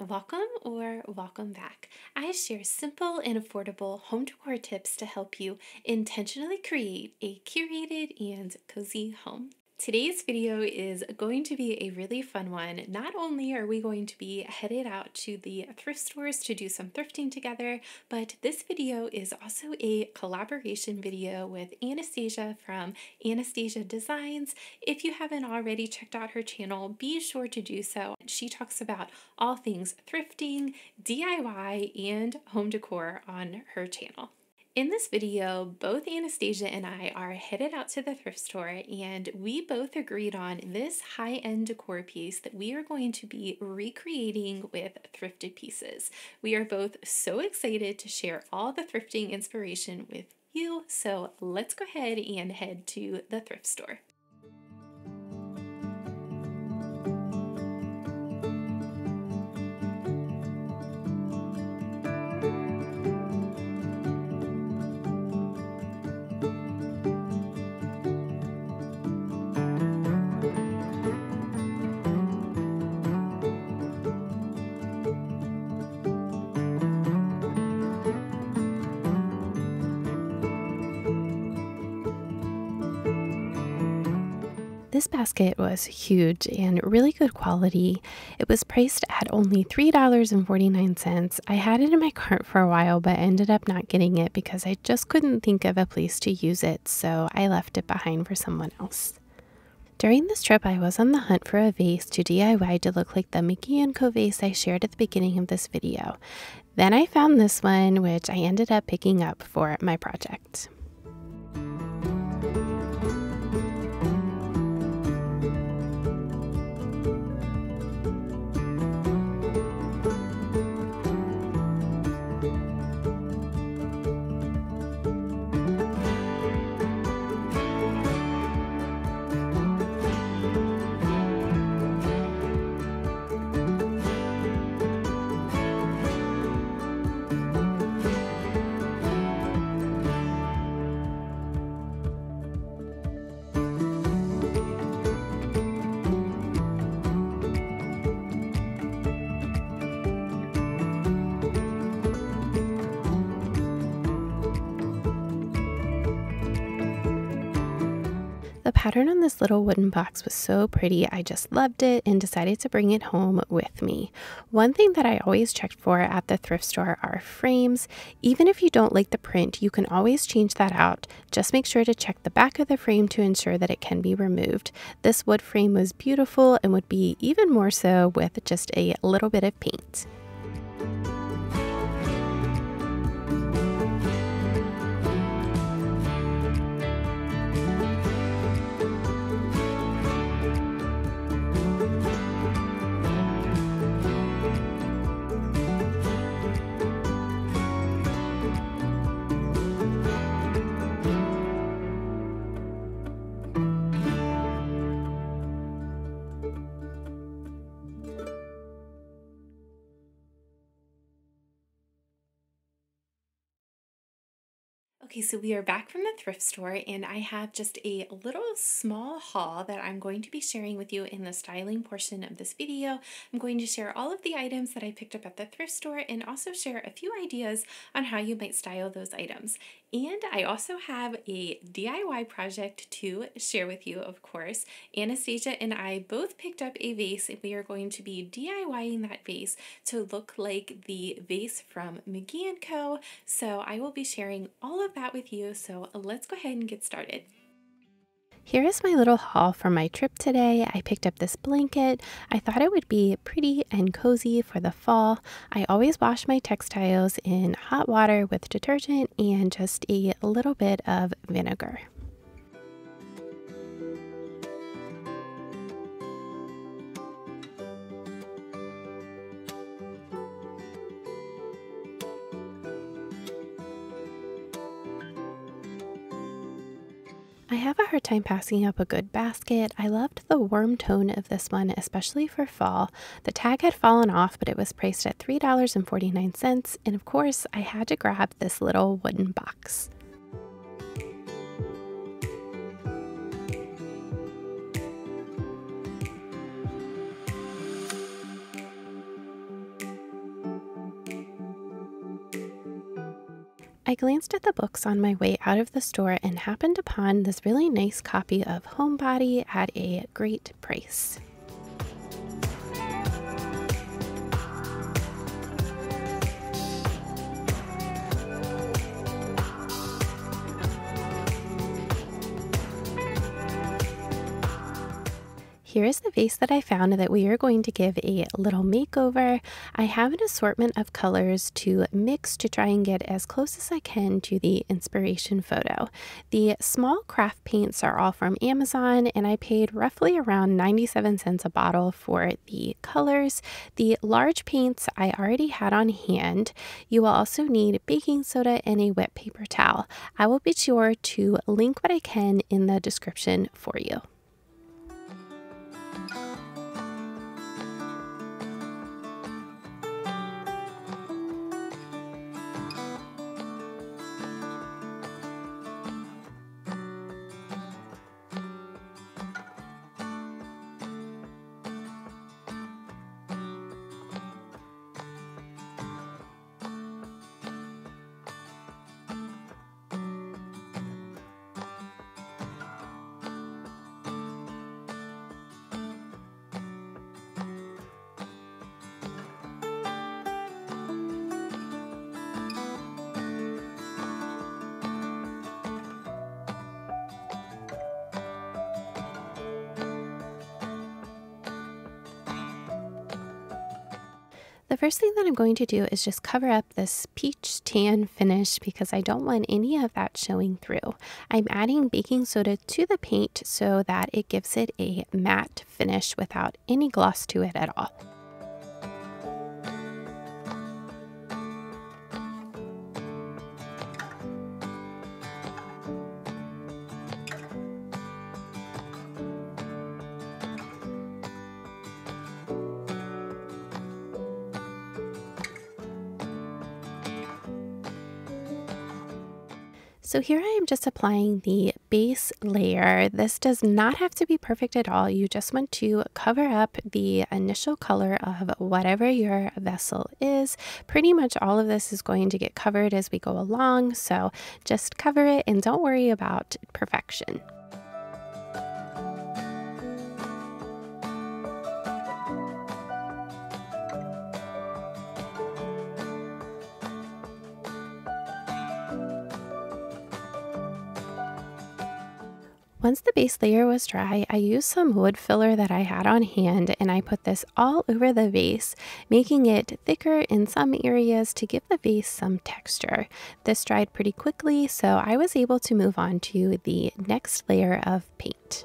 welcome or welcome back. I share simple and affordable home decor tips to help you intentionally create a curated and cozy home. Today's video is going to be a really fun one. Not only are we going to be headed out to the thrift stores to do some thrifting together, but this video is also a collaboration video with Anastasia from Anastasia Designs. If you haven't already checked out her channel, be sure to do so. She talks about all things thrifting, DIY, and home decor on her channel. In this video, both Anastasia and I are headed out to the thrift store, and we both agreed on this high-end decor piece that we are going to be recreating with thrifted pieces. We are both so excited to share all the thrifting inspiration with you, so let's go ahead and head to the thrift store. This basket was huge and really good quality. It was priced at only $3.49. I had it in my cart for a while, but ended up not getting it because I just couldn't think of a place to use it, so I left it behind for someone else. During this trip, I was on the hunt for a vase to DIY to look like the McGee Co vase I shared at the beginning of this video. Then I found this one, which I ended up picking up for my project. The pattern on this little wooden box was so pretty, I just loved it and decided to bring it home with me. One thing that I always checked for at the thrift store are frames. Even if you don't like the print, you can always change that out. Just make sure to check the back of the frame to ensure that it can be removed. This wood frame was beautiful and would be even more so with just a little bit of paint. Okay, so we are back from the thrift store, and I have just a little small haul that I'm going to be sharing with you in the styling portion of this video. I'm going to share all of the items that I picked up at the thrift store and also share a few ideas on how you might style those items. And I also have a DIY project to share with you, of course. Anastasia and I both picked up a vase, and we are going to be DIYing that vase to look like the vase from McGee Co. So I will be sharing all of that with you, so let's go ahead and get started. Here is my little haul for my trip today. I picked up this blanket. I thought it would be pretty and cozy for the fall. I always wash my textiles in hot water with detergent and just a little bit of vinegar. I have a hard time passing up a good basket. I loved the warm tone of this one, especially for fall. The tag had fallen off, but it was priced at $3.49, and of course, I had to grab this little wooden box. I glanced at the books on my way out of the store and happened upon this really nice copy of Homebody at a great price. Here is the vase that I found that we are going to give a little makeover. I have an assortment of colors to mix to try and get as close as I can to the inspiration photo. The small craft paints are all from Amazon, and I paid roughly around 97 cents a bottle for the colors. The large paints I already had on hand. You will also need baking soda and a wet paper towel. I will be sure to link what I can in the description for you. The first thing that I'm going to do is just cover up this peach tan finish because I don't want any of that showing through. I'm adding baking soda to the paint so that it gives it a matte finish without any gloss to it at all. So here I am just applying the base layer. This does not have to be perfect at all. You just want to cover up the initial color of whatever your vessel is. Pretty much all of this is going to get covered as we go along, so just cover it and don't worry about perfection. Once the base layer was dry, I used some wood filler that I had on hand and I put this all over the vase, making it thicker in some areas to give the vase some texture. This dried pretty quickly, so I was able to move on to the next layer of paint.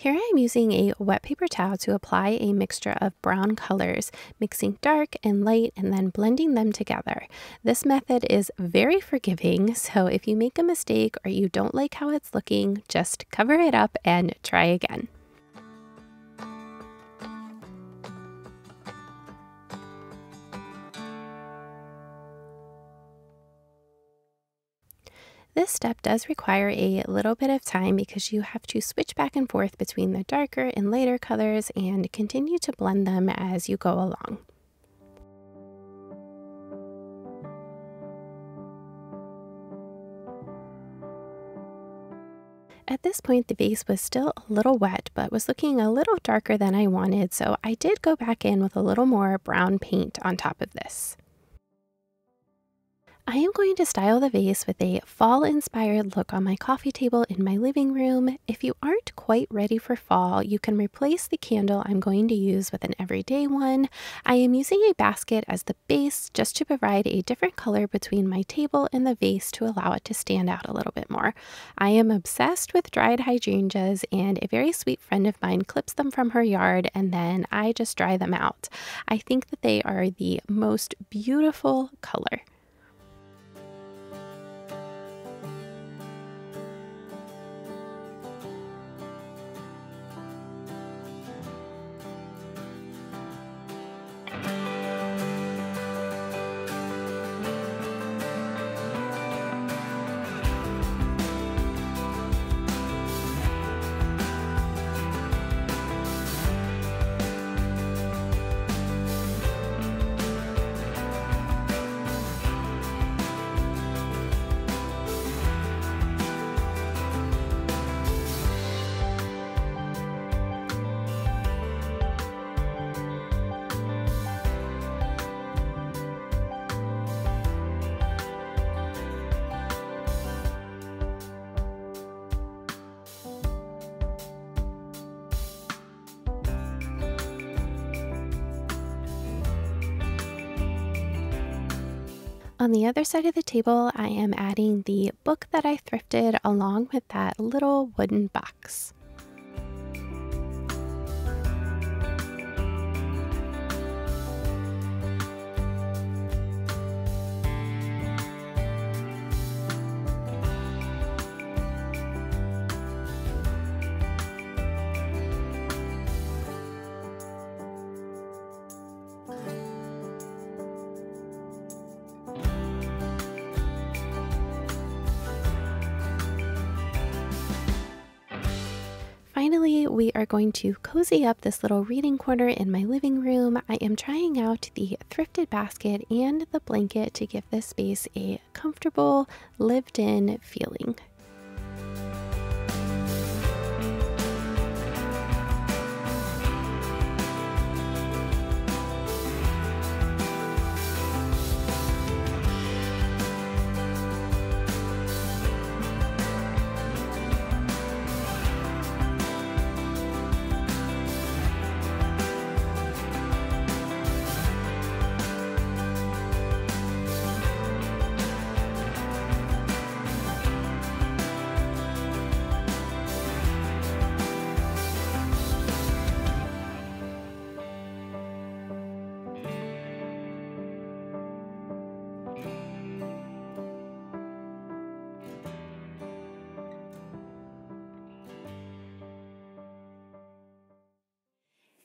Here I am using a wet paper towel to apply a mixture of brown colors, mixing dark and light and then blending them together. This method is very forgiving, so if you make a mistake or you don't like how it's looking, just cover it up and try again. This step does require a little bit of time because you have to switch back and forth between the darker and lighter colors and continue to blend them as you go along. At this point, the vase was still a little wet, but was looking a little darker than I wanted, so I did go back in with a little more brown paint on top of this. I am going to style the vase with a fall-inspired look on my coffee table in my living room. If you aren't quite ready for fall, you can replace the candle I'm going to use with an everyday one. I am using a basket as the base just to provide a different color between my table and the vase to allow it to stand out a little bit more. I am obsessed with dried hydrangeas, and a very sweet friend of mine clips them from her yard and then I just dry them out. I think that they are the most beautiful color. On the other side of the table, I am adding the book that I thrifted along with that little wooden box. Finally, we are going to cozy up this little reading corner in my living room. I am trying out the thrifted basket and the blanket to give this space a comfortable, lived-in feeling.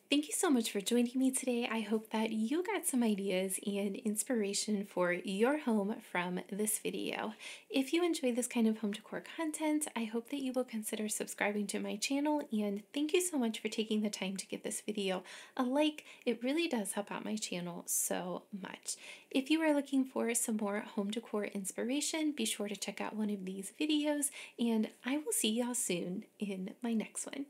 Thank you so much for joining me today. I hope that you got some ideas and inspiration for your home from this video. If you enjoy this kind of home decor content, I hope that you will consider subscribing to my channel, and thank you so much for taking the time to give this video a like. It really does help out my channel so much. If you are looking for some more home decor inspiration, be sure to check out one of these videos, and I will see y'all soon in my next one.